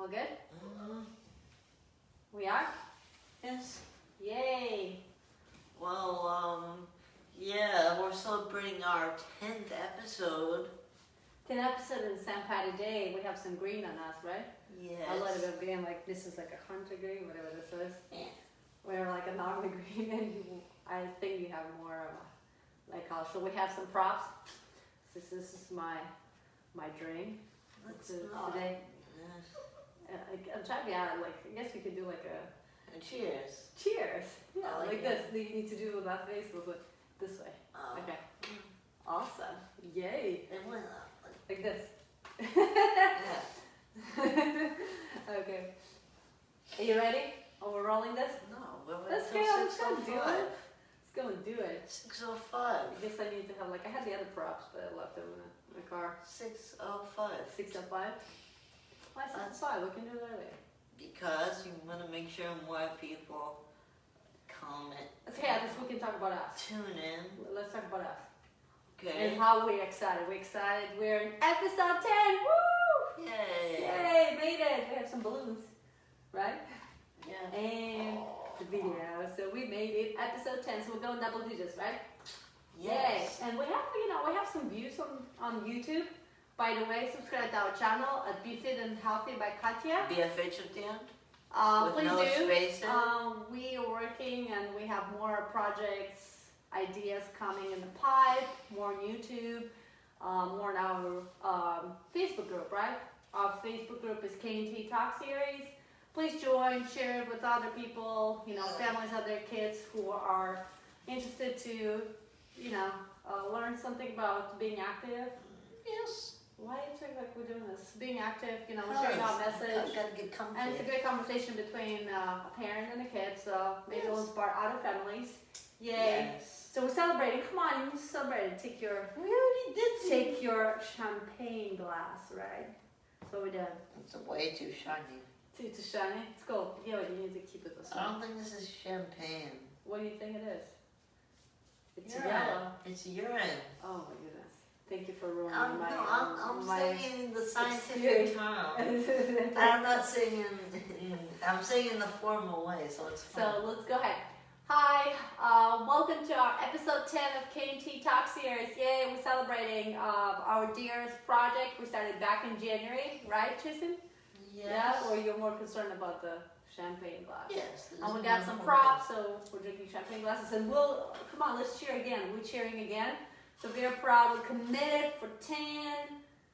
All good? Mm-hmm. We are? Yes. Yay! Well, yeah, we're celebrating our 10th episode. 10 episode in St. Patty Day. We have some green on us, right? Yes. A little bit of green, like this is like a hunter green, whatever this is. Yeah. We're like a normal green, and I think you have more of a, like also we have some props. This is my drink. Let's Today. I'm trying to be out, like, I guess we could do like a cheers. cheers. Yeah, I like it. this. You need to do with that face, but this way. Oh. Okay. Awesome. Yay. It went Like this. yeah. Okay. Are you ready? Oh, we're rolling this? No, we're Let's go. until Let's go do 6:05. it. Let's go and do it. 6:05. I guess I need to have, like, I had the other props, but I left them in the car. 6:05. 6:05? Why 6:05? We can do it earlier. Because you want to make sure more people comment. Okay, at least we can talk about us. Tune in. Let's talk about us. Okay. And how we're excited. We're excited. We're in episode 10. Woo! Yay. Yay! Made it. We have some balloons, right? Yeah. And the video. So we made it. Episode 10. So we're going double digits, right? Yes. Yay. And we have some views on YouTube. By the way, subscribe to our channel at Be Fit and Healthy by Katya. BFH at the end? With Please no do. space in it? We are working and we have more projects, ideas coming in the pipe, more on YouTube, more on our Facebook group, right? Our Facebook group is K&T Talk Series. Please join, share it with other people, families of their kids who are interested to, learn something about being active. Yes. Why do you think like we're doing this? Being active, we're sharing our message. Gotta get comfy. And it's a great conversation between a parent and a kid, so maybe Yes. it'll inspire other families. Yay. Yes. So we're celebrating. Come on, you can celebrate. Take We already did. take your champagne glass, right? So we're done. It's way too shiny. To shiny. It's cool. Yeah, but you need to keep it this way. I don't think this is champagne. What do you think it is? It's Urine. yellow. It's urine. Oh my goodness. Thank you for ruining I'm my saying the scientific theory. term. I'm not saying I'm saying in the formal way, so it's fine. So let's go ahead. Hi, welcome to our episode 10 of K&T Talk Series. Yay, we're celebrating our dearest project. We started back in January, right, Tristan? Yes. Yeah, or you're more concerned about the champagne glass? Yes. And we got some props, so we're drinking champagne glasses. And come on, let's cheer again. We're cheering again. So we are proud. We're committed for 10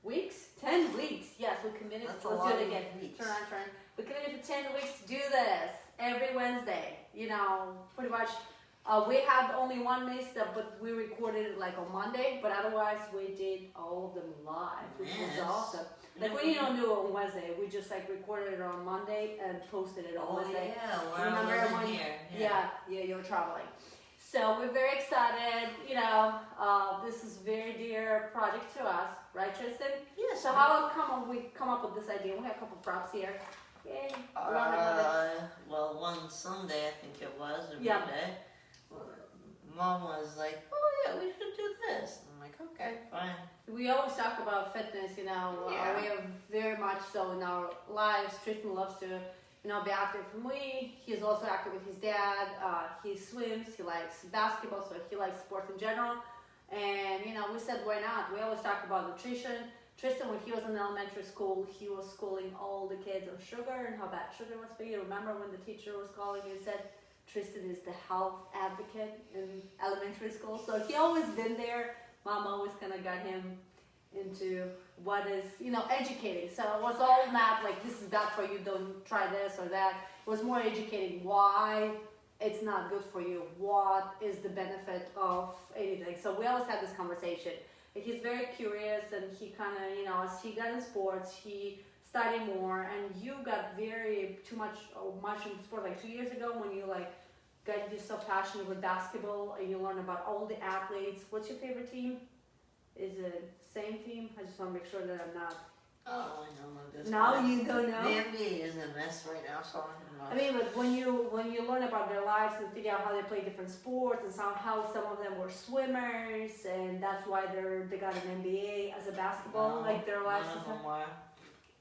weeks. 10 weeks. Yes, we're committed. That's a Let's lot do it of again. weeks. Turn. We're committed for 10 weeks to do this every Wednesday. Pretty much. We had only one miss, but we recorded it like on Monday. But otherwise, we did all of them live, which was Yes. awesome. Like we don't do it on Wednesday. We just like recorded it on Monday and posted it on Wednesday. Yeah, where Remember I wasn't when- here. Yeah, you were traveling. So we're very excited. This is very dear project to us, right, Tristan? Yes. So how come we come up with this idea? We have a couple props here. Yay! Love it. Well, one Sunday I think it was, or Yeah. Monday. Mom was like, "Oh yeah, we should do this." I'm like, "Okay, fine." We always talk about fitness. Yeah. We are very much so in our lives. Tristan loves to, be active. He's also active with his dad. He swims. He likes basketball, so he likes sports in general. And we said, why not? We always talk about nutrition. Tristan, when he was in elementary school, he was schooling all the kids on sugar and how bad sugar was for you. Remember when the teacher was calling you and said, Tristan is the health advocate in elementary school? So he always been there. Mom always kind of got him into what is, educating. So it was all not like, this is bad for you, don't try this or that. It was more educating why it's not good for you, what is the benefit of anything. So we always had this conversation. He's very curious, and he kind of, as he got in sports, he studied more, and you got much in sport. Like 2 years ago when you got yourself passionate with basketball and you learned about all the athletes. What's your favorite team? Is it same team? I just want to make sure that I'm not. Oh, I know this. Now you don't know. The NBA is a mess right now, so I'm not. I mean, but when you learn about their lives and figure out how they play different sports and how some of them were swimmers and that's why they got an MBA as a basketball, like their lives. None of them were.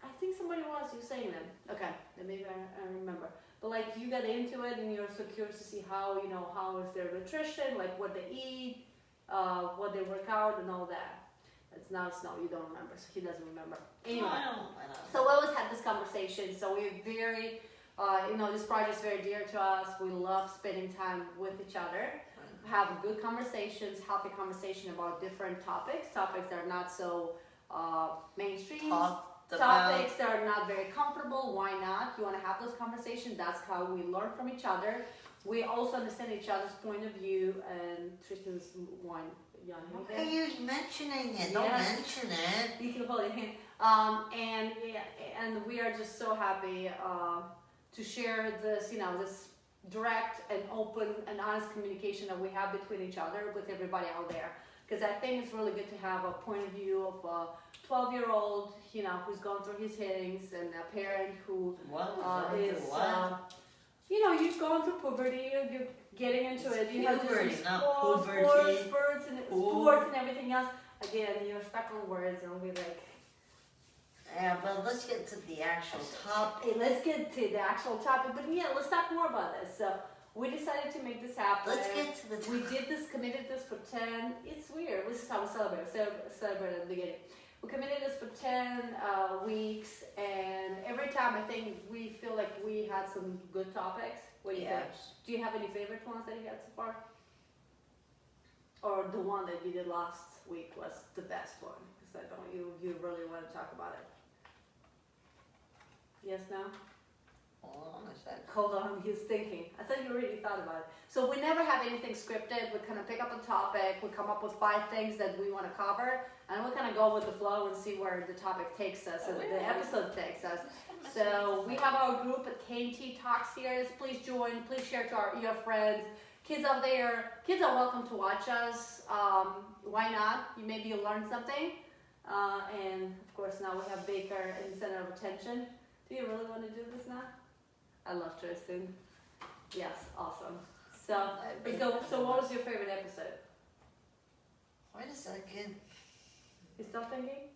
I think somebody was. was you saying them? Okay, then maybe I remember. But like you got into it and you're so curious to see how, how is their nutrition, like what they eat, what they work out and all that. It's now Snow, you don't remember, so he doesn't remember. Anyway, No, I don't. so we always had this conversation, so we're very, this project is very dear to us. We love spending time with each other, have good conversations, healthy conversation about different topics that are not so mainstream, topics that are not very comfortable. Why not? You want to have those conversations. That's how we learn from each other. We also understand each other's point of view, and Tristan's one. Why are you mentioning it? Don't mention it. You can hold it in. And we are just so happy to share this, this direct and open and honest communication that we have between each other with everybody out there. Because I think it's really good to have a point of view of a 12-year-old, who's going through his hitings, and a parent who you've gone through puberty, you're getting into it. Puberty, not puberty. Sports and everything else. Again, you're stuck on words, and we'll be like. Yeah, but let's get to the actual topic. Hey, let's get to the actual topic. But yeah, let's talk more about this. So we decided to make this happen. Let's get to the topic. We did this, committed this for 10. It's weird. This is how we celebrate at the beginning. We committed this for 10 weeks, and every time I think we feel like we had some good topics. What do you think? Do you have any favorite ones that you had so far? Or the one that you did last week was the best one? Because I know you really want to talk about it. Yes, no? Hold on a second. Hold on, he's thinking. I thought you already thought about it. So we never have anything scripted. We kind of pick up a topic. We come up with 5 things that we want to cover. And we kind of go with the flow and see where the topic takes us and the episode takes us. So we have our group at K&T Talk Series. Please join. Please share to your friends. Kids out there, kids are welcome to watch us. Why not? Maybe you'll learn something. And of course now we have Baker in the center of attention. Do you really want to do this now? I love Tristan. Yes, awesome. So what was your favorite episode? Wait a second. You still thinking?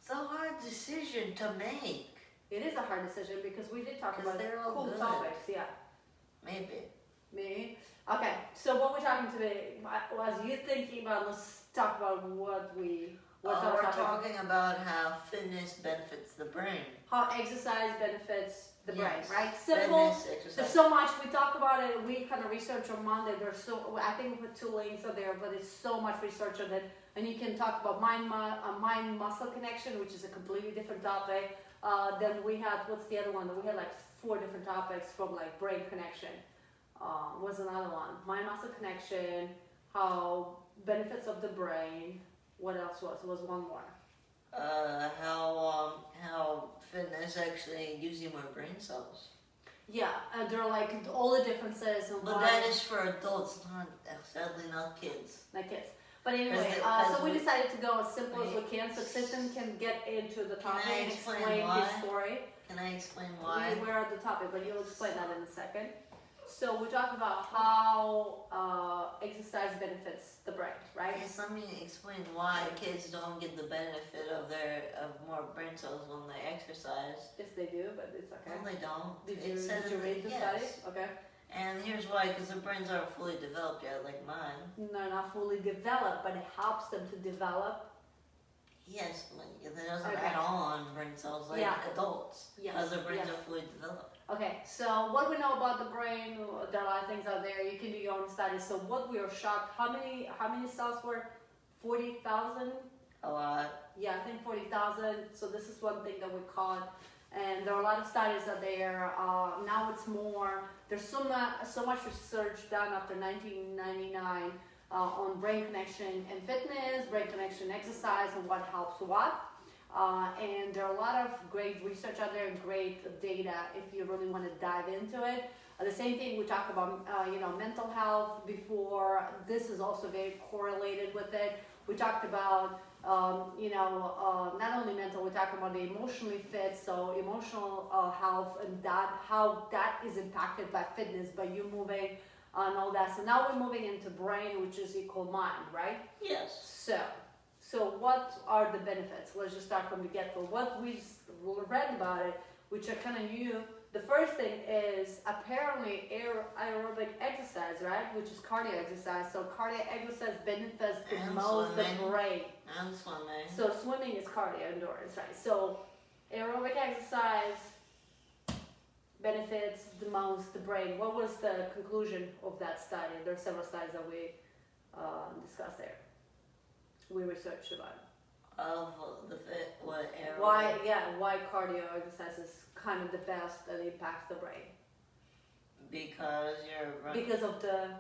It's a hard decision to make. It is a hard decision because we did talk about they're all cool good. topics. Yeah. Maybe. Okay, so what we're talking today was you thinking about, let's talk about what's our we're topic. talking about how fitness benefits the brain. How exercise benefits the brain, Yes. right? Simple. Fitness, exercise. There's so much. We talk about it. We kind of research on Monday. I think we put 2 links on there, but it's so much research on it. And you can talk about mind-muscle connection, which is a completely different topic. Then we had, what's the other one? We had like 4 different topics from like brain connection. Was another one. Mind-muscle connection, how benefits of the brain. What else was one more? How fitness actually gives you more brain cells. Yeah, they're like all the differences. And But that is for adults, sadly not kids. Not kids. But anyway, so we decided to go as simple as we can so Tristan can get into the topic and explain his story. Can I explain why? We're at the topic, but you'll explain that in a second. So we talked about how exercise benefits the brain, right? Yes, let me explain why kids don't get the benefit of more brain cells when they exercise. Yes, they do, but it's okay. No, they don't. Did you read the study? Okay. And here's why, because their brains aren't fully developed yet, like mine. No, not fully developed, but it helps them to develop. Yes, like it doesn't add on brain cells like adults, because their brains are fully developed. Okay, so what we know about the brain, there are a lot of things out there. You can do your own studies. So what we are shocked, how many cells were 40,000? A lot. Yeah, I think 40,000. So this is one thing that we caught. And there are a lot of studies out there. Now it's more. There's so much research done after 1999 on brain connection and fitness, brain connection exercise, and what helps what. And there are a lot of great research out there and great data if you really want to dive into it. The same thing we talked about, mental health before. This is also very correlated with it. We talked about, not only mental, we talked about the emotionally fit, so emotional health and how that is impacted by fitness, by you moving and all that. So now we're moving into brain, which is equal mind, right? Yes. So what are the benefits? Let's just start from the get-go. read about it, which are kind of new. The first thing is apparently aerobic exercise, right? Which is cardio exercise. So cardio exercise benefits the most the brain. And swimming. So swimming is cardio endurance, right? So aerobic exercise benefits the most the brain. What was the conclusion of that study? There are several studies that we discussed there. We researched about it. Of what aerobic? Why cardio exercise is kind of the best that impacts the brain? Because because of the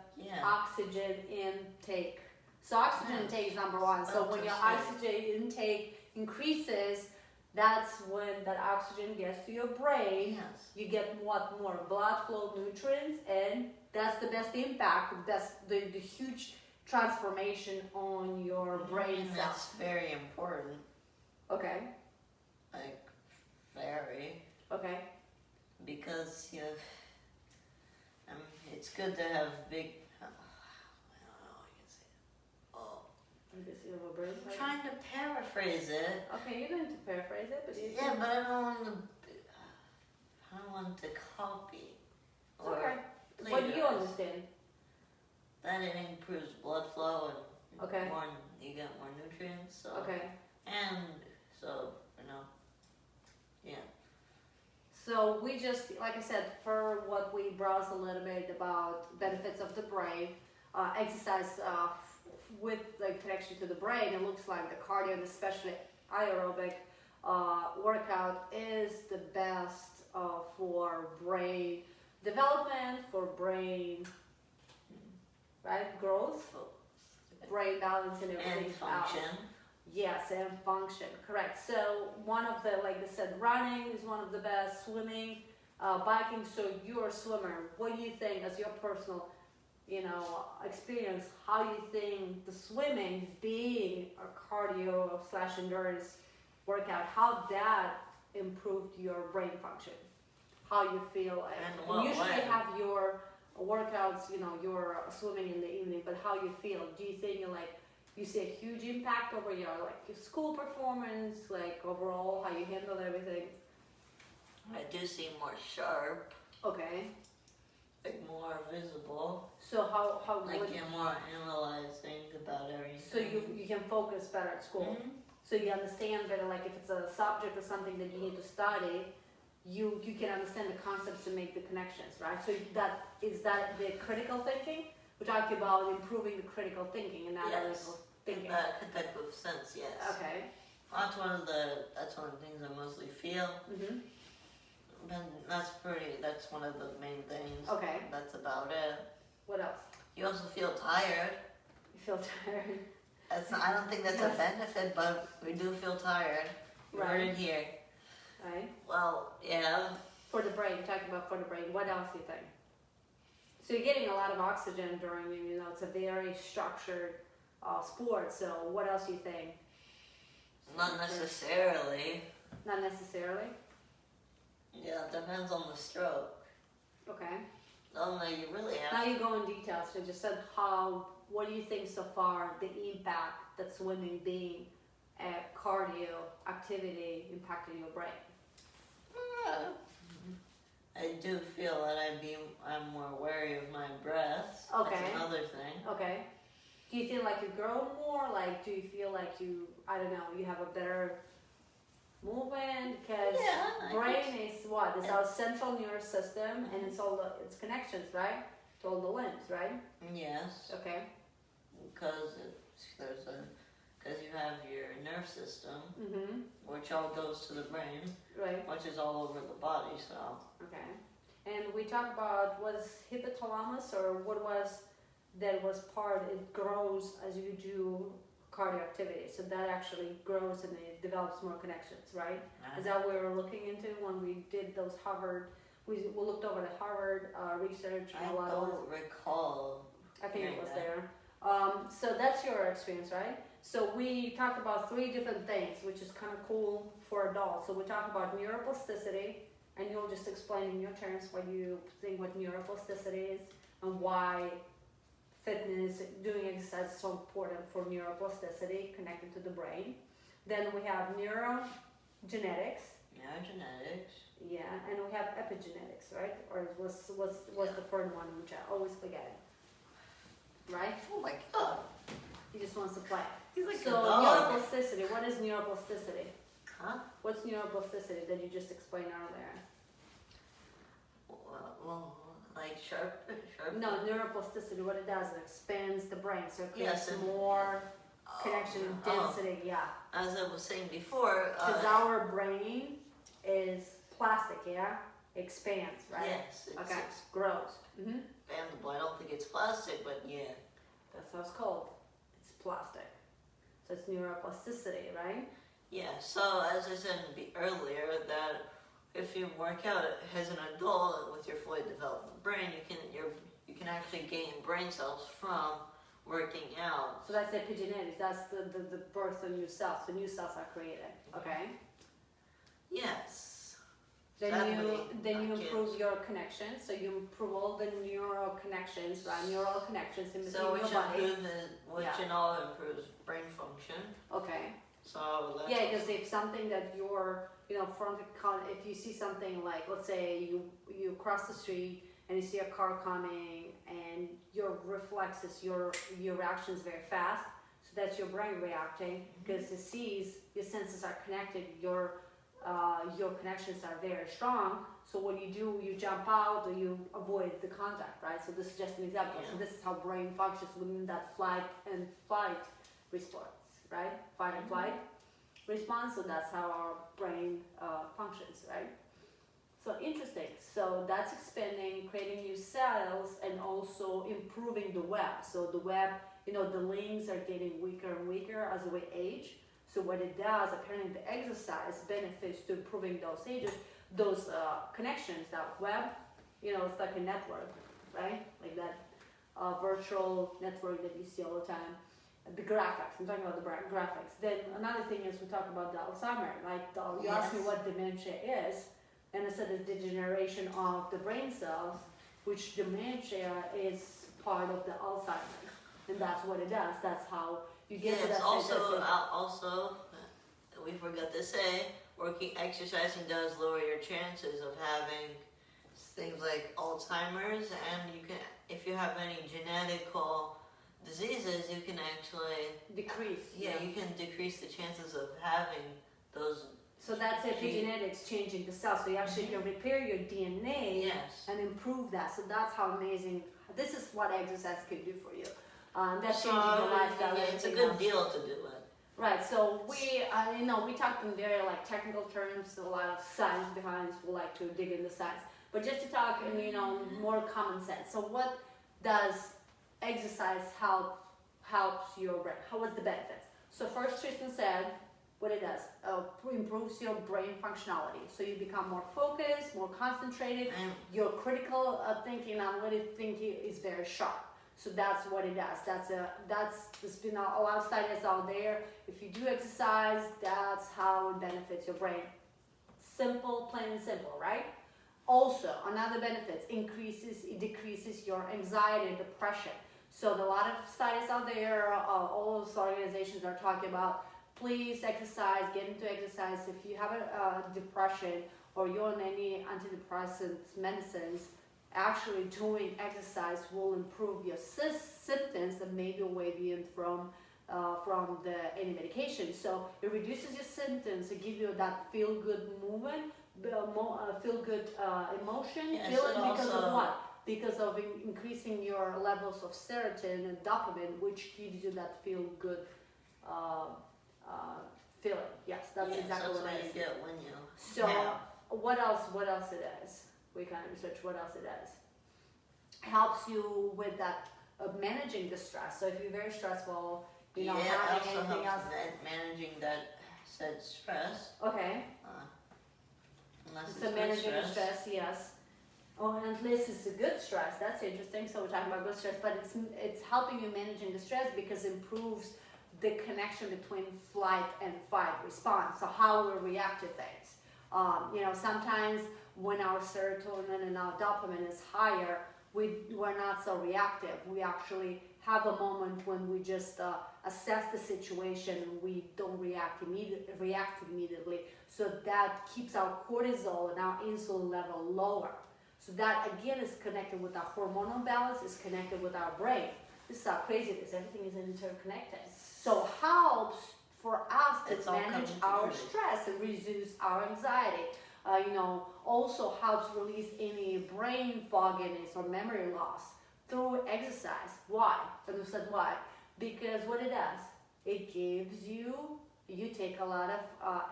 oxygen intake. So oxygen intake is number one. So when your oxygen intake increases, that's when that oxygen gets to your brain. Yes. You get more blood flow, nutrients, and that's the best impact. That's the huge transformation on your brain cells. That's very important. Okay. Like, very. Okay. Because it's good to have big. I don't know. I can say it. Oh. I guess you have a brain. I'm trying to paraphrase it. Okay, you're going to paraphrase it, but but I don't want to copy. It's okay. What do you understand? That it improves blood flow and okay. You get more nutrients. So. Okay. And so So we just, like I said, for what we browsed a little bit about benefits of the brain, exercise with like connection to the brain, it looks like the cardio and especially aerobic workout is the best for brain development, for brain growth, brain balance and everything. And function. Yes, and function, correct. So one of the, like I said, running is one of the best, swimming, biking. So you're a swimmer. What do you think, as your personal, experience, how you think the swimming being a cardio / endurance workout, how that improved your brain function? How you feel? And usually you have your workouts, you're swimming in the evening, but how you feel? Do you think you see a huge impact over your school performance, overall how you handle everything? I do seem more sharp. Okay. More visible. So how you're more analyzing about everything. So you can focus better at school. Mm-hmm. So you understand better, if it's a subject or something that you need to study, you can understand the concepts and make the connections, right? So is that the critical thinking? We talked about improving the critical thinking and analytical thinking. In that type of sense, yes. Okay. That's one of the things I mostly feel. Mm-hmm. And that's one of the main things. Okay. That's about it. What else? You also feel tired. You feel tired. I don't think that's a benefit, but we do feel tired. You heard it here. Right. Well, yeah. For the brain, talking about for the brain, what else do you think? So you're getting a lot of oxygen during, it's a very structured sport. So what else do you think? Not necessarily. Not necessarily? Yeah, it depends on the stroke. Okay. You really have. Now you go in detail. So you just said what do you think so far, the impact that swimming being a cardio activity impacting your brain? I do feel that I'm more wary of my breath. Okay. That's another thing. Okay. Do you feel like you grow more? Do you feel like you have a better movement? Because brain is what? It's our central nervous system, and it's it's connections, right? To all the limbs, right? Yes. Okay. Because you have your nerve system, mm-hmm. which all goes to the brain, right? Which is all over the body. So. Okay. And we talked about was hypothalamus or what was that was part. It grows as you do cardio activity, so that actually grows and it develops more connections, right? Is that what we were looking into when we did those Harvard? We looked over the Harvard research. I don't recall. I think it was there. So that's your experience, right? So we talked about 3 different things, which is kind of cool for adults. So we talked about neuroplasticity, and you'll just explain in your terms what you think what neuroplasticity is and why fitness, doing exercise is so important for neuroplasticity, connected to the brain. Then we have neurogenetics. Yeah, genetics. Yeah, and we have epigenetics, right? Or what's the third one, which I always forget. Right? Oh my god. He just wants to play. He's like so a dog. neuroplasticity. What is neuroplasticity? Huh? What's neuroplasticity that you just explained earlier? Well, like sharp. No, neuroplasticity. What it does, it expands the brain, so it creates Yes, more connection density. Yeah. As I was saying before. Because our brain is plastic. Yeah. Expands, right? Yes. It's grows. Mm-hmm. Expandable. I don't think it's plastic, but yeah. That's how it's called. It's plastic. So it's neuroplasticity, right? Yeah. So as I said earlier, that if you work out as an adult with your fully developed brain, you can actually gain brain cells from working out. So that's epigenetics. That's the birth of new cells. So new cells are created. Okay. Yes. Then you improve your connections. So you improve all the neural connections, right? Neural connections in between your body. Which in all improves brain function. Okay. So that's because if something that you're, if you see something like, let's say you cross the street and you see a car coming and your reflexes, your reaction is very fast. So that's your brain reacting because it sees your senses are connected. Your connections are very strong. So what you do, you jump out or you avoid the contact, right? So this is just an example. Yeah. So this is how brain functions within that flight and fight response, right? Fight and flight response. So that's how our brain functions, right? So interesting. So that's expanding, creating new cells, and also improving the web. So the web, the links are getting weaker and weaker as we age. So what it does, apparently the exercise benefits to improving those connections, that web, it's like a network, right? Like that virtual network that you see all the time. The graphics, I'm talking about the graphics. Then another thing is we talk about the Alzheimer, like you asked me what dementia is, and I said it's degeneration of the brain cells, which dementia is part of the Alzheimer's, and that's what it does. That's how you get to that also, we forgot to say, exercising does lower your chances of having things like Alzheimer's, and you can, if you have any genetical diseases, you can actually decrease. You can decrease the chances of having those. So that's epigenetics, changing the cells. So you actually can repair your DNA and improve that. So that's how amazing. This is what exercise can do for you. That's changing your lifestyle. Yeah, it's a good deal to do it. Right. So we talked in very technical terms. A lot of science behind. We like to dig into science, but just to talk in more common sense. So what does exercise helps your brain? What's the benefits? So first, Tristan said what it does. Improves your brain functionality. So you become more focused, more concentrated. Your critical thinking, analytic thinking is very sharp. So that's what it does. There's been a lot of studies out there. If you do exercise, that's how it benefits your brain. Simple, plain and simple, right? Also, another benefit, it decreases your anxiety and depression. So a lot of studies out there, all those organizations are talking about, please exercise, get into exercise. If you have a depression or you're on any antidepressant medicines, actually doing exercise will improve your symptoms that may be way from any medication. So it reduces your symptoms, it gives you that feel-good movement, feel-good emotion. Because of what? Because of increasing your levels of serotonin and dopamine, which gives you that feel-good feeling. Yes, that's exactly what it is. You get when you. So what else it is? We kind of research what else it does. Helps you with that managing the stress. So if you're very stressful, having anything else. Managing that said stress. Okay. So managing the stress, yes. Oh, and at least it's a good stress. That's interesting. So we're talking about good stress, but it's helping you managing the stress because it improves the connection between flight and fight response. So how we react to things. Sometimes when our serotonin and our dopamine is higher, we're not so reactive. We actually have a moment when we just assess the situation and we don't react immediately. So that keeps our cortisol and our insulin level lower. So that again is connected with our hormonal balance, is connected with our brain. This is how crazy it is. Everything is interconnected. So helps for us to manage our stress and reduce our anxiety. Also helps release any brain fogginess or memory loss through exercise. Why? And we said why? Because what it does, it gives you take a lot of,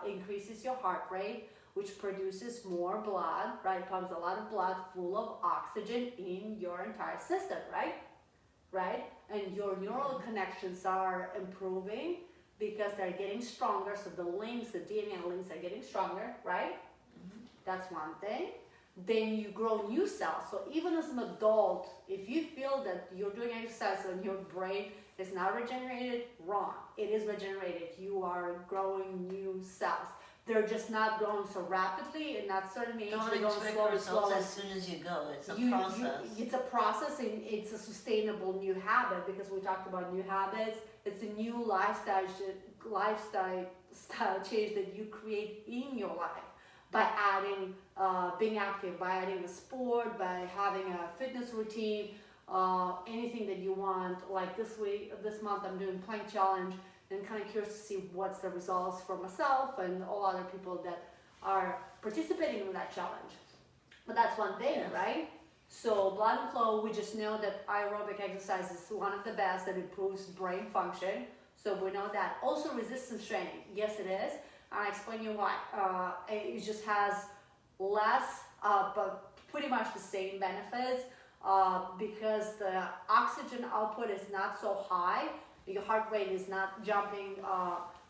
increases your heart rate, which produces more blood, right? Pumps a lot of blood full of oxygen in your entire system, right? And your neural connections are improving because they're getting stronger. So the links, the DNA links are getting stronger, right? That's one thing. Then you grow new cells. So even as an adult, if you feel that you're doing exercise and your brain is not regenerated, wrong. It is regenerated. You are growing new cells. They're just not growing so rapidly, and at certain age, don't they're going expect results as soon as you go. It's a process. It's a process, and it's a sustainable new habit, because we talked about new habits. It's a new lifestyle change that you create in your life by adding, being active, by adding a sport, by having a fitness routine, anything that you want. Like this month, I'm doing plank challenge, and kind of curious to see what's the results for myself and all other people that are participating in that challenge. But that's one thing, right? So blood and flow, we just know that aerobic exercise is one of the best that improves brain function. So we know that. Also resistance training, yes it is. And I'll explain you why. It just has less, but pretty much the same benefits, because the oxygen output is not so high. Your heart rate is not jumping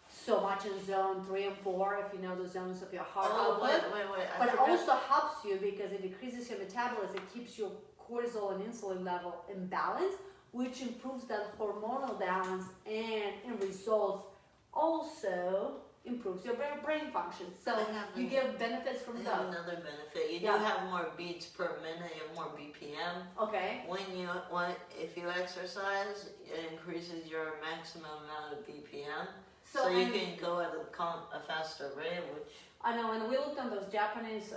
so much in zone 3 and 4, if you know the zones of your heart output. Wait. But it also helps you because it decreases your metabolism. It keeps your cortisol and insulin level in balance, which improves that hormonal balance, and in results also improves your brain function. So you get benefits from that. Another benefit. You do have more beats per minute, you have more BPM. Okay. If you exercise, it increases your maximum amount of BPM. So you can go at a faster rate, which I know, and we looked on those Japanese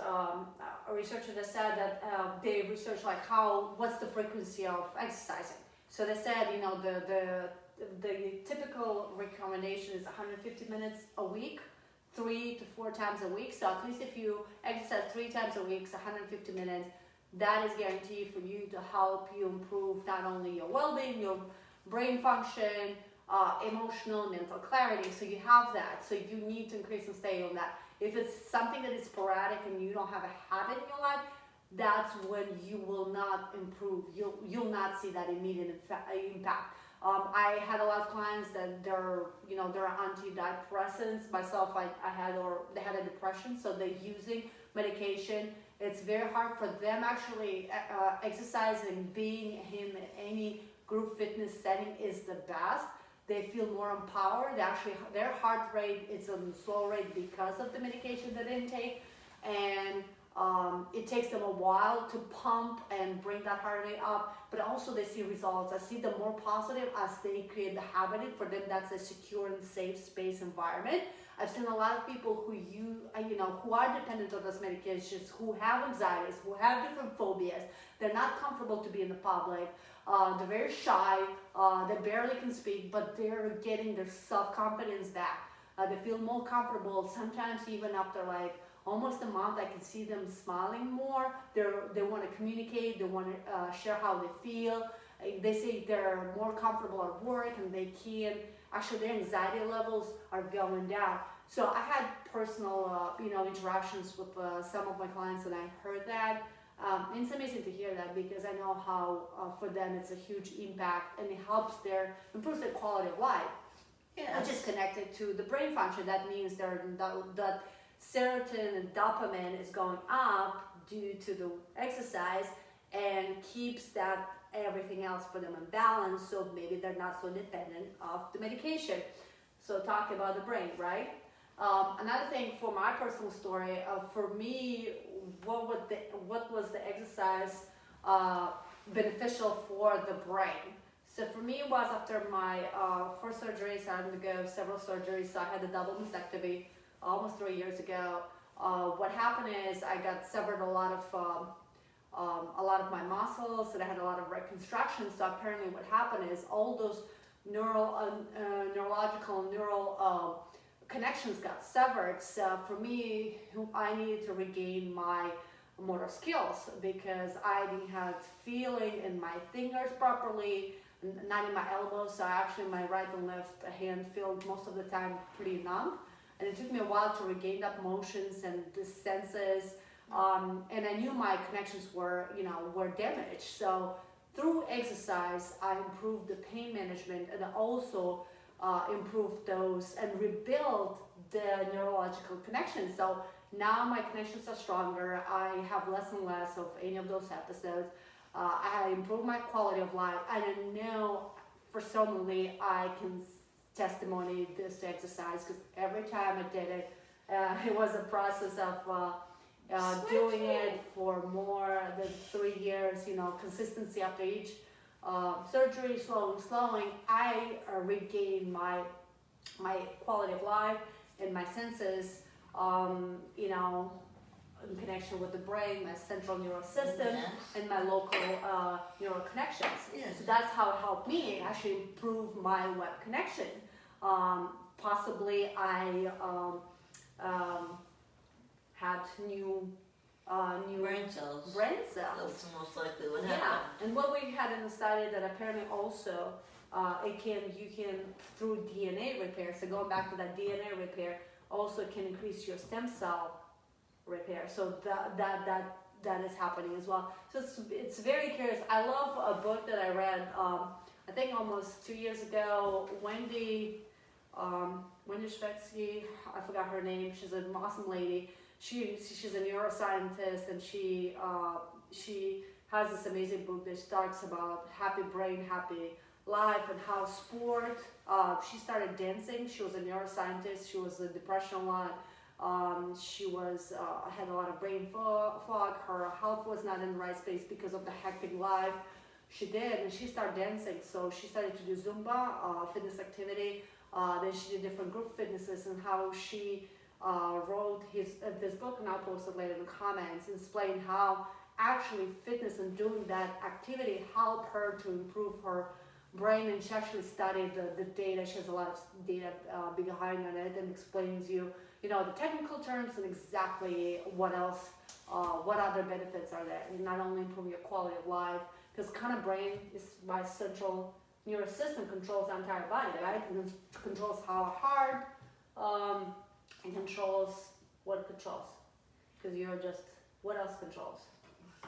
researchers that said that they researched like what's the frequency of exercising. So they said, the typical recommendation is 150 minutes a week, 3 to 4 times a week. So at least if you exercise 3 times a week, 150 minutes, that is guaranteed for you to help you improve not only your well-being, your brain function, emotional, mental clarity. So you have that. So you need to increase and stay on that. If it's something that is sporadic and you don't have a habit in your life, that's when you will not improve. You'll not see that immediate impact. I had a lot of clients that they're antidepressants. Myself, they had a depression, so they're using medication. It's very hard for them actually. Exercising, being in any group fitness setting is the best. They feel more empowered. Their heart rate is on slow rate because of the medication that they take, and it takes them a while to pump and bring that heart rate up, but also they see results. I see them more positive as they create the habit. For them, that's a secure and safe space environment. I've seen a lot of people who are dependent on those medications, who have anxieties, who have different phobias. They're not comfortable to be in the public. They're very shy. They barely can speak, but they're getting their self-confidence back. They feel more comfortable. Sometimes even after almost a month, I can see them smiling more. They want to communicate. They want to share how they feel. They say they're more comfortable at work, and they can. Actually, their anxiety levels are going down. So I had personal, interactions with some of my clients, and I heard that. And it's amazing to hear that, because I know how for them it's a huge impact, and it improves their quality of life. Which is connected to the brain function. That means that serotonin and dopamine is going up due to the exercise, and keeps that everything else for them in balance, so maybe they're not so dependent of the medication. So talking about the brain, right? Another thing for my personal story, for me, what was the exercise beneficial for the brain? So for me, it was after my first surgeries. I undergo several surgeries. So I had a double mastectomy almost 3 years ago. What happened is I got severed a lot of my muscles, and I had a lot of reconstruction. So apparently, what happened is all those neurological neural connections got severed. So for me, I needed to regain my motor skills because I didn't have feeling in my fingers properly, not in my elbows. So actually my right and left hand feel most of the time pretty numb, and it took me a while to regain that motions and the senses, and I knew my connections were damaged. So through exercise I improved the pain management, and I also improved those and rebuilt the neurological connections. So now my connections are stronger. I have less and less of any of those episodes. I improved my quality of life. I don't know, for certainly I can testimony this to exercise, because every time I did it, it was a process of doing it for more than 3 years, consistency after each surgery, slowing, I regained my quality of life and my senses, in connection with the brain, my central nervous system, Yes. and my local neural connections. Yes. So that's how it helped me actually improve my web connection. Possibly I had new Brain cells. Cells. That's most likely what Yeah, happened. and what we had in the study that apparently also you can through DNA repair. So going back to that DNA repair, also can increase your stem cell repair. So that is happening as well. So it's very curious. I love a book that I read. I think almost 2 years ago. Wendy Schwetzky, I forgot her name. She's an awesome lady. She's a neuroscientist, and she has this amazing book that talks about happy brain, happy life, and how sport. She started dancing. She was a neuroscientist. She was in depression a lot. She had a lot of brain fog. Her health was not in the right space because of the hectic life she did, and she started dancing. So she started to do Zumba, fitness activity. Then she did different group fitnesses, and how she wrote this book, and I'll post it later in the comments, and explain how actually fitness and doing that activity helped her to improve her brain. And she actually studied the data. She has a lot of data behind it, and explains the technical terms and exactly what else, what other benefits are there. And not only improve your quality of life, because kind of brain is my central nervous system, controls the entire body, right? And it controls how hard, and controls what it controls. Because you're just, what else controls?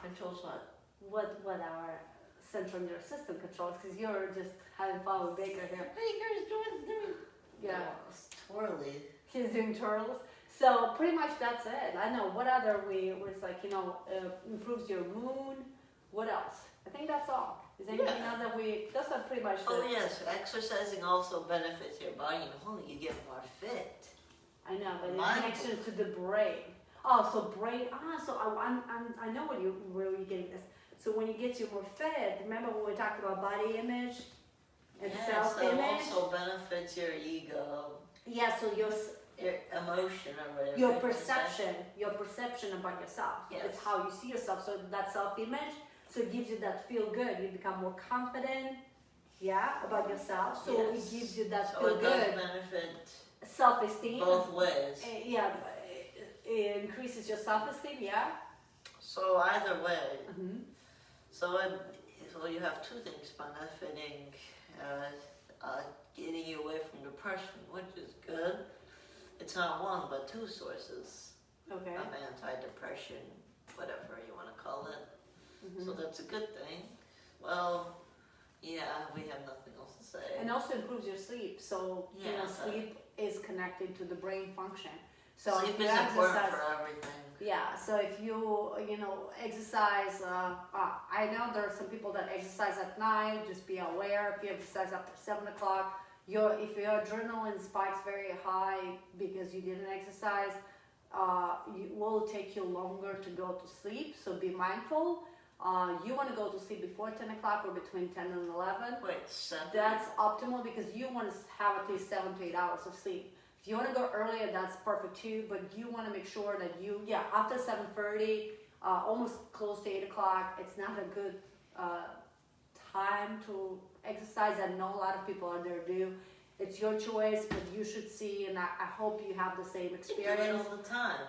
Controls what? What our central nervous system controls, because you're just having fun with Baker here. Baker's doing Yeah. twirly. He's doing twirls. So pretty much that's it. I know what other where it's like, improves your mood. What else? I think that's all. Is there anything else that that's not pretty much Oh yes, exercising also benefits your body. You get more fit. I know, but in connection to the brain. Oh, so brain. So I know where you're getting this. So when you get you more fit, remember when we talked about body image and self-image? So also benefits your ego. Yeah, so your emotion or whatever. your perception about yourself. Yes. It's how you see yourself. So that self-image, so it gives you that feel good. You become more confident, about yourself. So it gives you that feel it good. does benefit Self-esteem. both ways. It increases your self-esteem. Yeah. So either way. Mm-hmm. So you have two things benefiting, getting you away from depression, which is good. It's not one, but two sources of antidepressant, whatever you want to call it. Mm-hmm. So that's a good thing. Well, we have nothing else to say. And also improves your sleep. So sleep is connected to the brain function. So sleep if you is important for everything. Yeah. So if you exercise, I know there are some people that exercise at night. Just be aware. If you exercise after 7 o'clock, if your adrenaline spikes very high because you didn't exercise, it will take you longer to go to sleep. So be mindful. You want to go to sleep before 10 o'clock or between 10 and 11. Wait, 7? That's optimal because you want to have at least 7 to 8 hours of sleep. If you want to go earlier, that's perfect too, but you want to make sure that after 7:30, almost close to 8 o'clock, it's not a good time to exercise. I know a lot of people out there do. It's your choice, but you should see, and I hope you have the same experience. You do it all the time.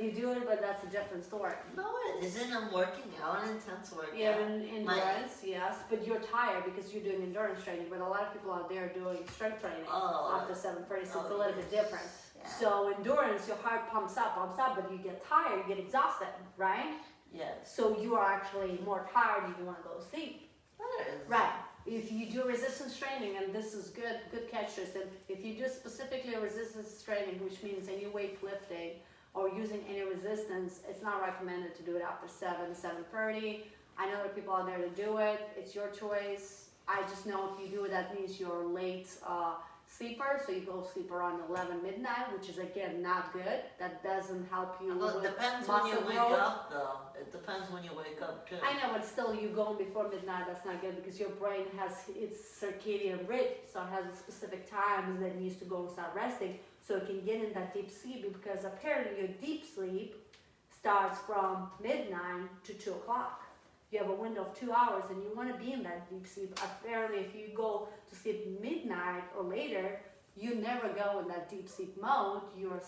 You do it, but that's a different story. No, it isn't. I'm working out, an intense workout. Yeah, endurance, yes, but you're tired because you're doing endurance training. But a lot of people out there are doing strength training after 7:30, so it's a little bit different. Yeah. So endurance, your heart pumps up, but you get tired, you get exhausted, right? Yes. So you are actually more tired. You want to go to sleep. That is. Right. If you do resistance training, and this is good catch, Tristan, if you do specifically resistance training, which means any weightlifting or using any resistance, it's not recommended to do it after 7:30. I know there are people out there to do it. It's your choice. I just know if you do it, that means you're late sleeper, so you go sleep around 11 midnight, which is again not good. That doesn't help you. Well, it with depends when you muscle wake growth. up, though. It depends when you wake up, too. I know, but still, you going before midnight, that's not good because your brain has its circadian rhythm, so it has a specific times that it needs to go and start resting, so it can get in that deep sleep, because apparently your deep sleep starts from midnight to 2 o'clock. You have a window of 2 hours and you want to be in that deep sleep. Apparently, if you go to sleep midnight or later, you never go in that deep sleep mode. You're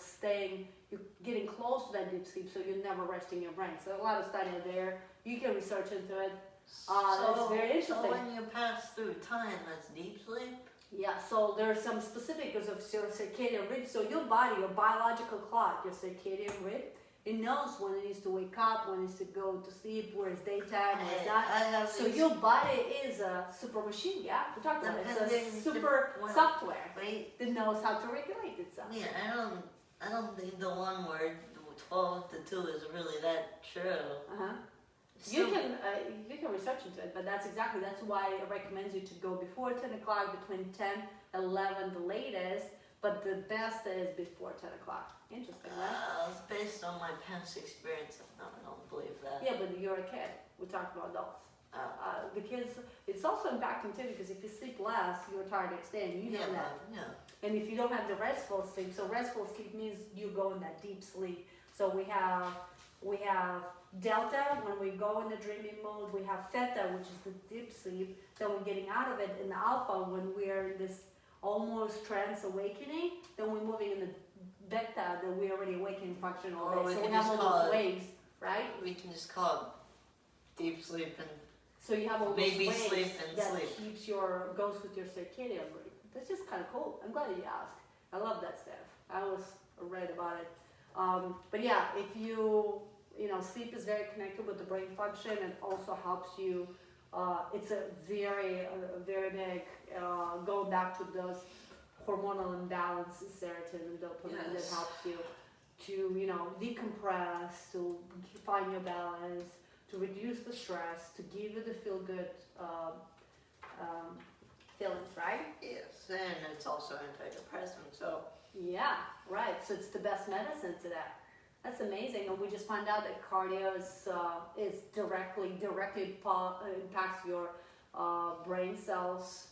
getting close to that deep sleep, so you're never resting your brain. So a lot of study there. You can research into it. It's very interesting. So when you pass through time, that's deep sleep? Yeah, so there are some specifics of your circadian rhythm. So your body, your biological clock, your circadian rhythm, it knows when it needs to wake up, when it needs to go to sleep, where it's daytime, where it's not. So your body is a super machine, yeah? We talked about it. It's a super software that knows how to regulate itself. Yeah, I don't think the one where 12 to 2 is really that true. So, you can research into it, but that's why it recommends you to go before 10 o'clock, between 10 and 11 the latest, but the best is before 10 o'clock. Interesting, right? It's based on my past experience. No, I don't believe that. Yeah, but you're a kid. We're talking about adults. The kids, it's also impacting too, because if you sleep less, you're tired next day, and you know that. Yeah. And if you don't have the restful sleep, so restful sleep means you go in that deep sleep. So we have delta when we go in the dreaming mode. We have theta, which is the deep sleep. Then we're getting out of it in the alpha when we're in this almost trance awakening. Then we're moving in the beta, that we're already awakening function all day. So we have all those waves, right? We can just call it deep sleep and so you have all those maybe waves sleep and that sleep. goes with your circadian rhythm. That's just kind of cool. I'm glad you asked. I love that stuff. I always read about it. But yeah, if you sleep is very connected with the brain function and also helps you. It's a very big, going back to those hormonal imbalances, serotonin and dopamine, that helps you to, decompress, to find your balance, to reduce the stress, to give you the feel-good feelings, right? Yes, and it's also antidepressant, so. Yeah, right. So it's the best medicine to that. That's amazing, and we just found out that cardio is directly impacts your brain cells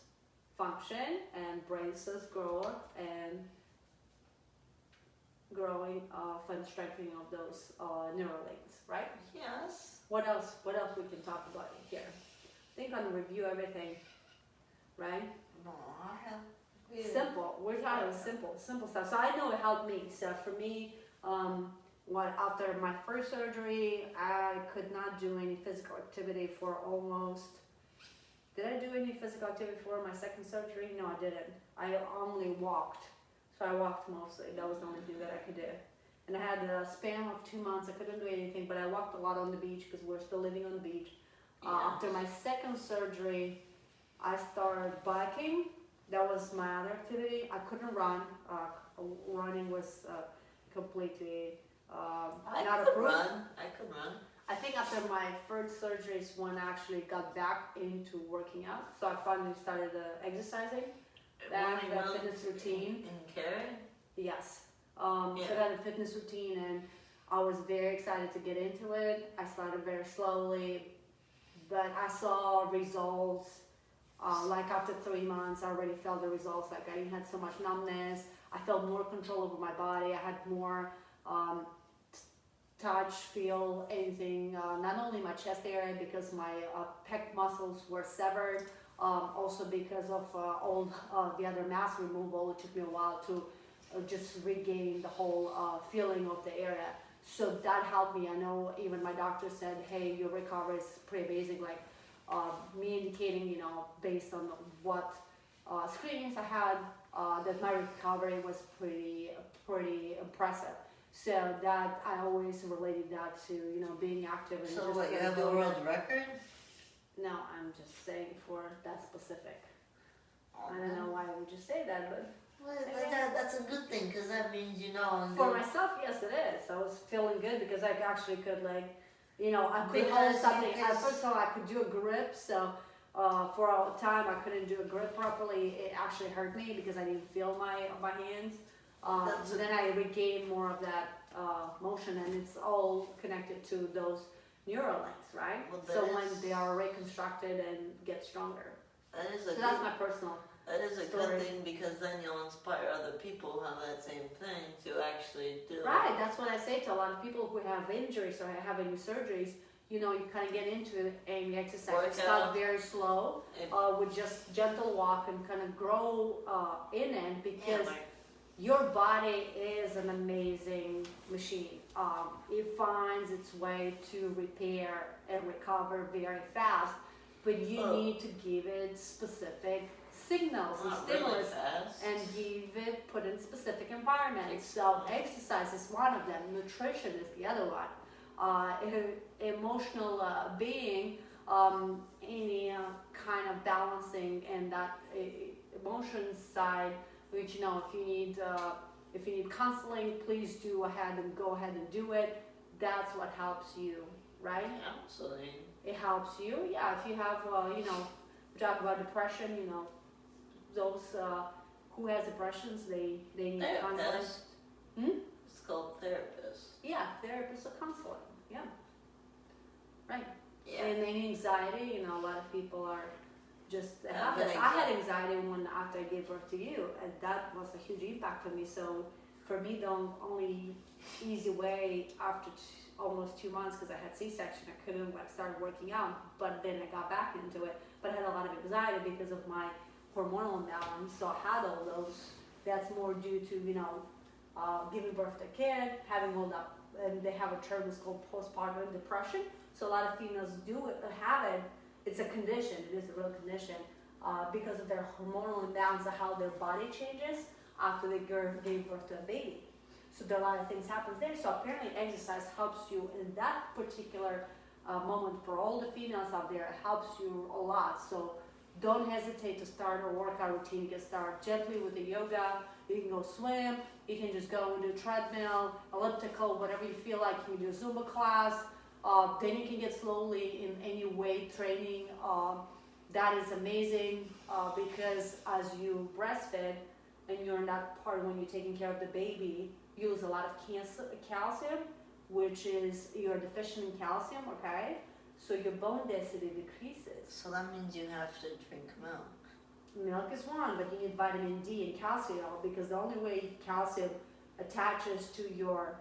function and brain cells growing and strengthening of those neural links, right? Yes. What else we can talk about here? I think I'm gonna review everything, right? No, I have. Simple. We're talking simple stuff. So I know it helped me. So for me, after my first surgery, I could not do any physical activity for almost. Did I do any physical activity for my second surgery? No, I didn't. I only walked. So I walked mostly. That was the only thing that I could do. And I had a span of 2 months. I couldn't do anything, but I walked a lot on the beach because we're still living on the beach. After my second surgery, I started biking. That was my other activity. I couldn't run. Running was completely not approved. I could run. I think after my first surgery is when I actually got back into working out. So I finally started exercising. That fitness routine. In care? Yes. So I had a fitness routine and I was very excited to get into it. I started very slowly, but I saw results. Like after 3 months, I already felt the results. Like I didn't have so much numbness. I felt more control over my body. I had more touch, feel, anything. Not only my chest area because my pec muscles were severed. Also because of all the other mass removal. It took me a while to just regain the whole feeling of the area. So that helped me. I know even my doctor said, hey, your recovery is pretty amazing. Like me indicating, you know, based on what screenings I had, that my recovery was pretty impressive. So that I always related that to, you know, being active. And So just what, you have a world record? No, I'm just saying for that specific. I don't know why I would just say that, but... Well, that's a good thing, because that means, you know... For myself, yes it is. I was feeling good because I actually could, like, you know, I could hold Because something. you can- First of all, I could do a grip, so for a time I couldn't do a grip properly. It actually hurt me because I didn't feel my hands. So then I regained more of that motion, and it's all connected to those neural links, right? Well, So when they are reconstructed and get stronger. That is a So good, that's my personal. that is a story. good thing, because then you'll inspire other people who have that same thing to actually do Right, that's what I say to a lot of people who have injuries or have any surgeries. You know, you kind of get into it and you exercise. Work You start out. very slow with just gentle walk and kind of grow in it because your body is an amazing machine. It finds its way to repair and recover very fast, but you need to give it specific signals and stimulus and put in specific environments. So exercise is one of them. Nutrition is the other one. Emotional being, any kind of balancing and that emotions side. Which, you know, if you need counseling, please go ahead and do it. That's what helps you, right? Absolutely. It helps you. Yeah, if you have, you know, we talk about depression, you know, those who has depressions, they need counseling. It's called therapist. Yeah, therapist or counseling. Yeah. Right. Yeah. And any anxiety, you know, a lot of people are just Yeah, have this. but I had anxiety after I gave birth to you, and that was a huge impact on me. So for me, the only easy way after almost 2 months, because I had C-section, I couldn't start working out, but then I got back into it. But I had a lot of anxiety because of my hormonal imbalance, so I had all those. That's more due to, you know, giving birth to a kid, having all that, and they have a term that's called postpartum depression. So a lot of females have it. It's a condition. It is a real condition because of their hormonal imbalance of how their body changes after they gave birth to a baby. So there are a lot of things happen there. So apparently exercise helps you in that particular moment. For all the females out there, it helps you a lot. So don't hesitate to start a workout routine. You can start gently with the yoga. You can go swim. You can just go and do treadmill, elliptical, whatever you feel like. You can do a Zumba class. Then you can get slowly in any weight training. That is amazing because as you breastfeed and you're in that part when you're taking care of the baby, you lose a lot of calcium, which is you're deficient in calcium, okay? So your bone density decreases. So that means you have to drink milk. Milk is one, but you need vitamin D and calcium because the only way calcium attaches to your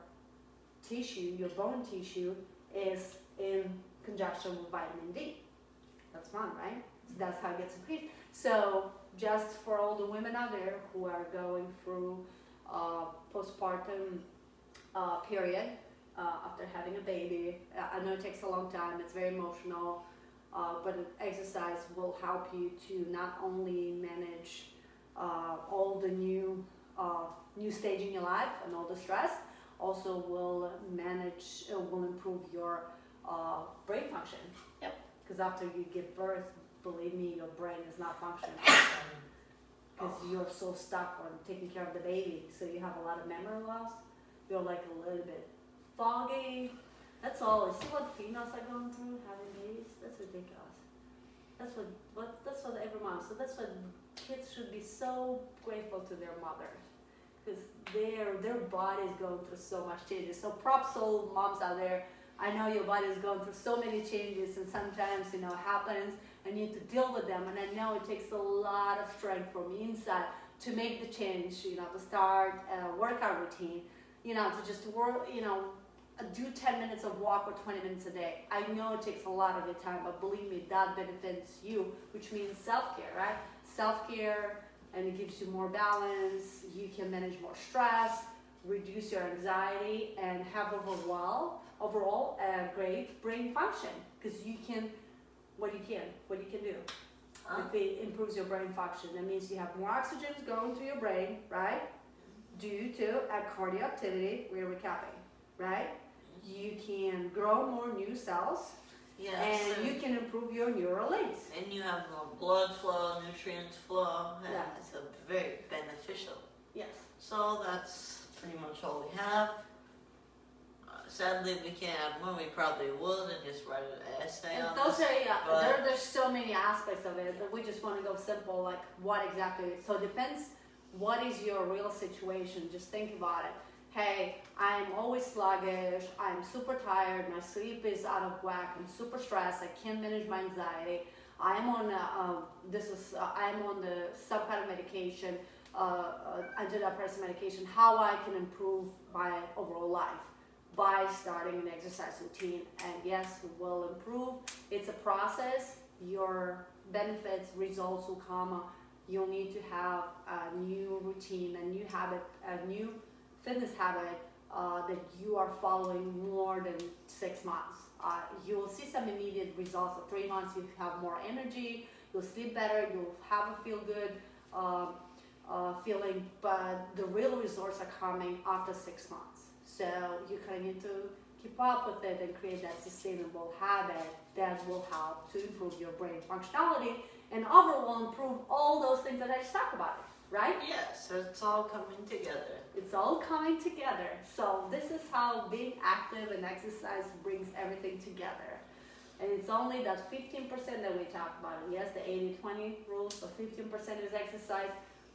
tissue, your bone tissue, is in conjunction with vitamin D. That's fun, right? So that's how it gets increased. So just for all the women out there who are going through postpartum period after having a baby, I know it takes a long time, it's very emotional, but exercise will help you to not only manage all the new stage in your life and all the stress, also will improve your brain function. Yep. Because after you give birth, believe me, your brain is not functioning. Because you're so stuck on taking care of the baby. So you have a lot of memory loss. You're like a little bit foggy. That's all. You see what females are going through having babies? That's ridiculous. That's what every mom. So that's what kids should be so grateful to their mothers. Because their bodies go through so much changes. So props to all moms out there I know your body is going through so many changes, and sometimes, it happens, and you need to deal with them. And I know it takes a lot of strength from inside to make the change, to start a workout routine, to just work, do 10 minutes of walk or 20 minutes a day. I know it takes a lot of your time, but believe me, that benefits you, which means self-care, right? Self-care, and it gives you more balance. You can manage more stress, reduce your anxiety, and have overall a great brain function. Because what you can do. If it improves your brain function, that means you have more oxygen going to your brain, right? Due to a cardio activity, we're recapping, right? You can grow more new cells, and you can improve your neural links. And you have more blood flow, nutrients flow, and it's very beneficial. Yes. So that's pretty much all we have. Sadly, we can't add more. We probably would and just write an essay on those this. There's so many aspects of it that we just want to go simple, like what exactly. So it depends what is your real situation. Just think about it. Hey, I'm always sluggish, I'm super tired, my sleep is out of whack, I'm super stressed, I can't manage my anxiety, I'm on some kind of medication, antidepressant medication, how I can improve my overall life by starting an exercise routine. And yes, it will improve. It's a process. Your benefits, results will come. You'll need to have a new routine, a new habit, a new fitness habit that you are following more than 6 months. You will see some immediate results. Of 3 months, you have more energy, you'll sleep better, you'll have a feel good feeling, but the real results are coming after 6 months. So you kind of need to keep up with it and create that sustainable habit that will help to improve your brain functionality and overall improve all those things that I just talked about. Right? Yes, so it's all coming together. It's all coming together. So this is how being active and exercise brings everything together. And it's only that 15% that we talked about. Yes, the 80-20 rule. So 15% is exercise,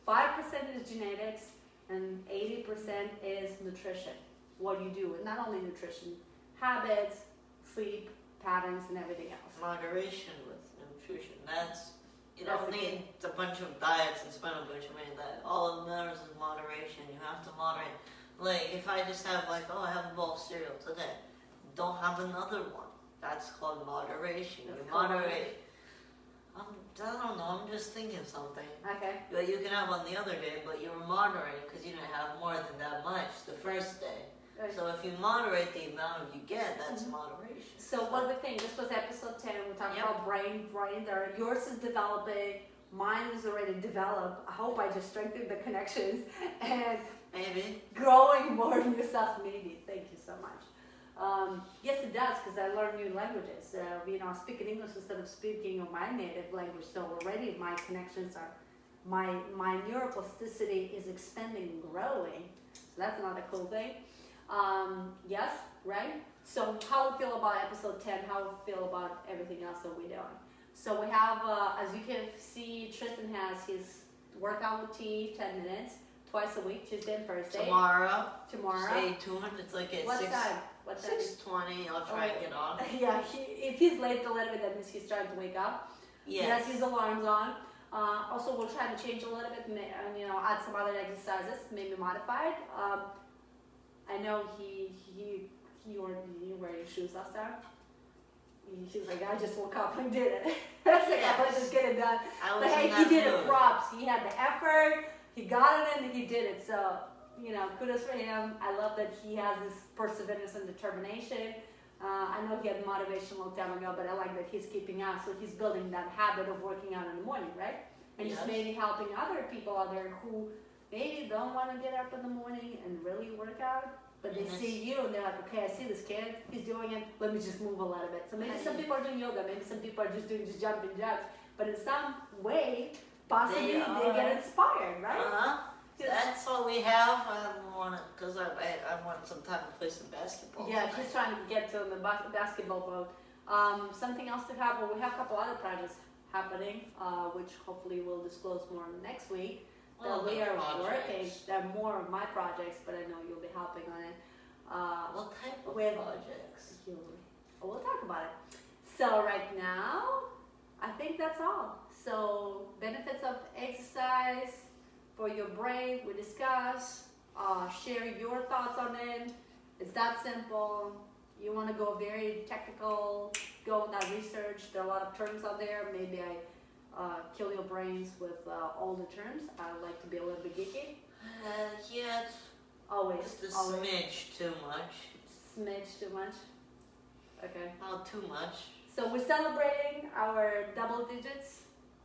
5% is genetics, and 80% is nutrition. What you do, and not only nutrition, habits, sleep patterns, and everything else. Moderation with nutrition. You don't need a bunch of diets and spend a bunch of money on that. All it matters is moderation. You have to moderate. Like, if I just have I have a bowl of cereal today. Don't have another one. That's called moderation. You moderate. I don't know, I'm just thinking something. Okay. That you can have on the other day, but you were moderating because you didn't have more than that much the first day. Right. So if you moderate the amount you get, that's moderation. So what do we think? This was episode 10. We talked about brain there. Yours is developing. Mine is already developed. I hope I just strengthened the connections and maybe growing more in yourself. Maybe. Thank you so much. Yes, it does, because I learned new languages. Speaking English instead of speaking my native language. So already my connections are, my neuroplasticity is expanding and growing. So that's another cool thing. Yes, right? So how we feel about episode 10, how we feel about everything else that we're doing. So we have, as you can see, Tristan has his workout routine, 10 minutes, twice a week, Tuesday and Thursday. Tomorrow. Stay tuned. It's like at what time? 6:20. I'll try and get on. Yeah, if he's late a little bit, that means he's starting to wake up. Yes. He has his alarms on. Also, we'll try to change a little bit, add some other exercises, maybe modified. I know he wear your shoes last time. He's like, I just woke up and did it. That's like, let's just get it done. But hey, he did it props. He had the effort, he got it in, and he did it. So, kudos for him. I love that he has this perseverance and determination. I know he had motivation a long time ago, but I like that he's keeping up. So he's building that habit of working out in the morning, right? And just maybe helping other people out there who maybe don't want to get up in the morning and really work out, but they see you and they're like, okay, I see this kid, he's doing it, let me just move a little bit. So maybe some people are doing yoga, maybe some people are just doing jumping jacks, but in some way, possibly they get inspired, right? That's all we have. I want some time to play some basketball. Yeah, she's trying to get to the basketball boat. Something else to have, we have a couple other projects happening, which hopefully we'll disclose more next week. That we are working. They're more of my projects, but I know you'll be helping on it. What type of projects? about it. So right now, I think that's all. So benefits of exercise for your brain, we discuss. Share your thoughts on it. It's that simple. You want to go very technical, go on that research. There are a lot of terms out there. Maybe I kill your brains with all the terms. I like to be a little bit geeky. Yeah, Always. just a always. smidge too much. Smidge too much. Okay. Not too much. So we're celebrating our double digits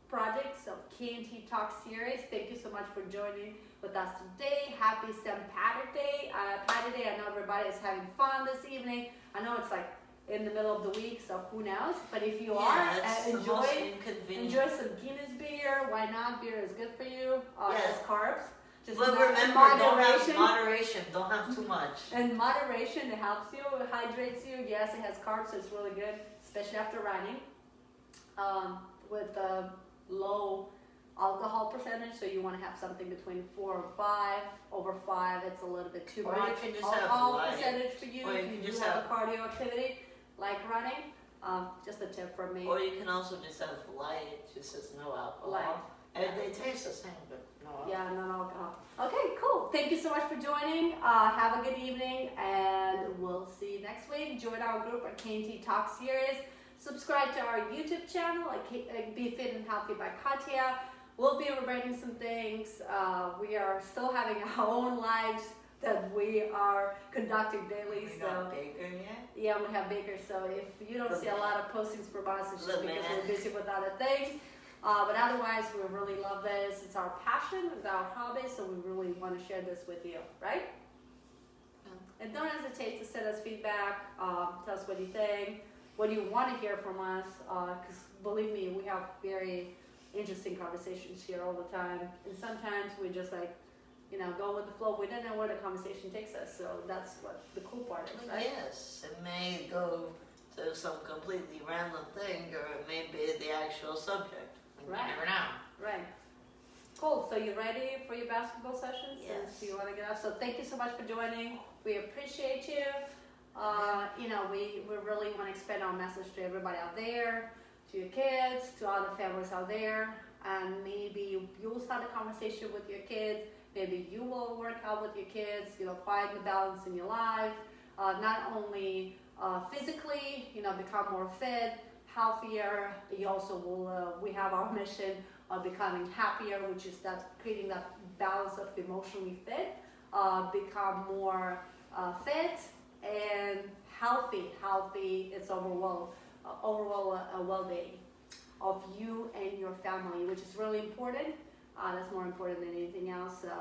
projects of K&T Talk Series. Thank you so much for joining with us today. Happy St. Patrick Day. Patty Day. I know everybody is having fun this evening. I know it's like in the middle of the week, so who knows? But if you are, enjoy some Guinness beer. Why not? Beer is good for you. It's carbs. Just but remember, moderation. Don't have too much. And moderation, it helps you, it hydrates you. Yes, it has carbs, so it's really good, especially after running. With a low alcohol percentage, so you want to have something between 4 and 5. Over 5, it's a little bit too much. Alcohol percentage for you if you do have a cardio activity like running. Just a tip from me. Or you can also just have light, just as no alcohol. Light. And they taste the same, but no alcohol. Yeah, no alcohol. Okay, cool. Thank you so much for joining. Have a good evening, and we'll see you next week. Join our group at K&T Talk Series. Subscribe to our YouTube channel at Be Fit and Healthy by Katya. We'll be rebranding some things. We are still having our own lives that we are conducting daily. We got Baker yet? Yeah, we have Baker. So if you don't see a lot of postings from us, it's just because we're busy with other things. But otherwise, we really love this. It's our passion, it's our hobby, so we really want to share this with you, right? And don't hesitate to send us feedback. Tell us what you think, what you want to hear from us. Because believe me, we have very interesting conversations here all the time. And sometimes we just go with the flow. We don't know where the conversation takes us. So that's what the cool part is, right? Yes, it may go to some completely random thing, or it may be the actual subject. Right. You never know. Right. Cool. So you ready for your basketball sessions? Yes. So you want to get up. So thank you so much for joining. We appreciate you. We really want to expand our message to everybody out there, to your kids, to other families out there, and maybe you'll start a conversation with your kids. Maybe you will work out with your kids. Find the balance in your life. Not only physically, become more fit, healthier. You also will. We have our mission of becoming happier, which is creating that balance of emotionally fit, become more fit and healthy. Healthy. It's overall well-being of you and your family, which is really important. That's more important than anything else. So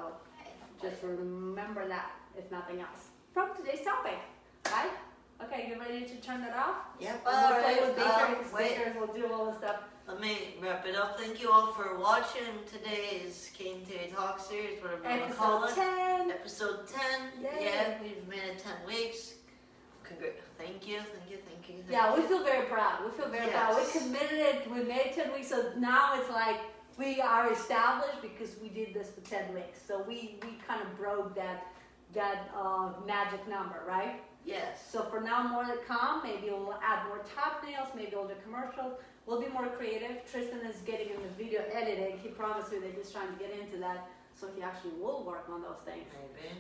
just remember that, if nothing else, from today's topic, right? Okay, you ready to turn that off? Yep. We'll play with Baker, we'll do all the stuff. Let me wrap it up. Thank you all for watching today's K&T Talk Series, whatever you want to call it. Episode 10. Episode 10. Yay. Yeah, we've made it 10 weeks. Thank you. Yeah, we feel very proud. We feel very proud. We committed it. We made 10 weeks, so now it's like we are established because we did this for 10 weeks. So we kind of broke that magic number, right? Yes. So for now, more to come. Maybe we'll add more thumbnails. Maybe we'll do commercials. We'll be more creative. Tristan is getting into video editing. He promised me that he's trying to get into that. So he actually will work on those things.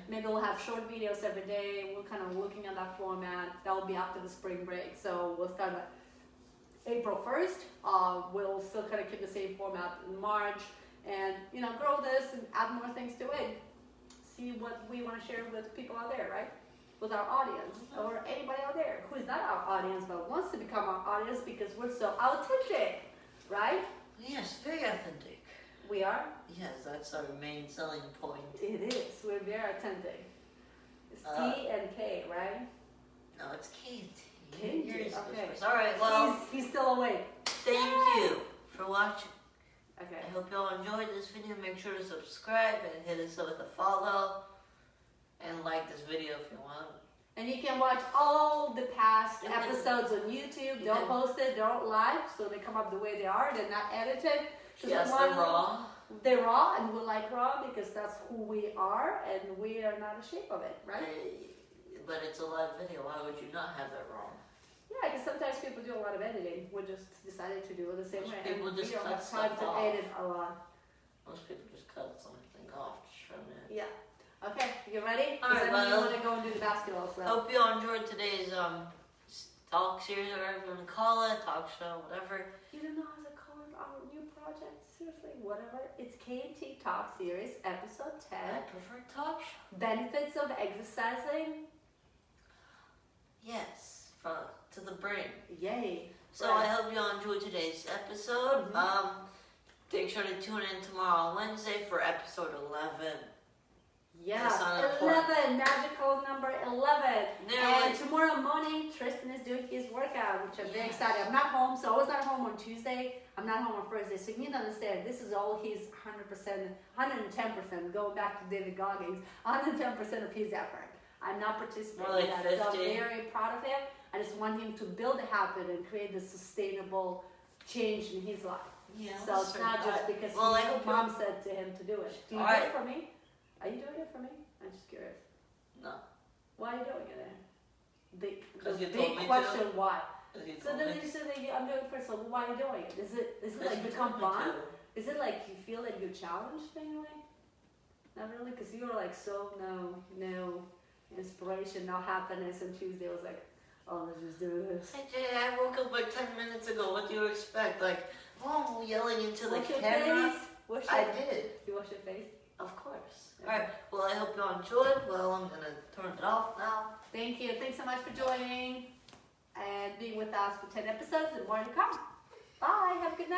Maybe we'll have short videos every day. We're kind of looking at that format. That will be after the spring break. So we'll start at April 1st. We'll still kind of keep the same format in March. And, grow this and add more things to it. See what we want to share with people out there, right? With our audience, or anybody out there who is not our audience but wants to become our audience because we're so authentic, right? Yes, very authentic. We are? Yes, that's our main selling point. It is. We're very authentic. It's T and K, right? No, it's K&T. K&T, okay. All right, well. He's still awake. Thank you for watching. Okay. I hope you all enjoyed this video. Make sure to subscribe and hit us up with a follow. And like this video if you want. And you can watch all the past episodes on YouTube. Don't post it, don't live, so they come up the way they are. They're not edited. Yes, they're raw. They're raw, and we like raw because that's who we are, and we are not ashamed of it, right? But it's a live video. Why would you not have it raw? Yeah, because sometimes people do a lot of editing. We just decided to do it the same way. People And just we don't cut have time stuff to off. edit a lot. Most people just cut something off, trim it. Yeah. Okay, you ready? All right, Because I know you want to go and do the basketball. So. Hope you all enjoyed today's talk series or whatever you want to call it, talk show, whatever. You don't know how to call it our new project? Seriously, whatever. It's K&T Talk Series, episode 10. I prefer talk show. Benefits of exercising. Yes, to the brain. Yay. So I hope you all enjoyed today's episode. Make sure to tune in tomorrow on Wednesday for episode 11. Yeah, That's not 11, magical number 11. Nearly. And tomorrow morning, Tristan is doing his workout, which I'm very Yes. excited. I'm not home, so I was not home on Tuesday. I'm not home on Thursday. So you need to understand, this is all his 100%, 110%, going back to David Goggins, 110% of his effort. I'm not participating More like in that, so I'm 50. very proud of him. I just want him to build a habit and create the sustainable change in his life. Yeah, So it's not just because I hope mom said to him to do it. Do you do it for me? Are you doing it for me? I'm just curious. No. Why are you doing it then? The 'Cause you told big me question, to. why? You So told then me. you said that I'm doing it for, so why are you doing it? Is it Because like you become told me fun? to. Is it like you feel like you're challenged anyway? Not really, because you were like no inspiration, no happiness, and Tuesday was like, oh, let's just do this. Hey Jay, I woke up like 10 minutes ago. What do you expect? Like, oh, yelling into the Wash your camera? face. Wash I your- did. You wash your face? Of course. Okay. Alright, well, I hope you all enjoyed. Well, I'm going to turn it off now. Thank you. Thanks so much for joining and being with us for 10 episodes and more to come. Bye. Have a good night.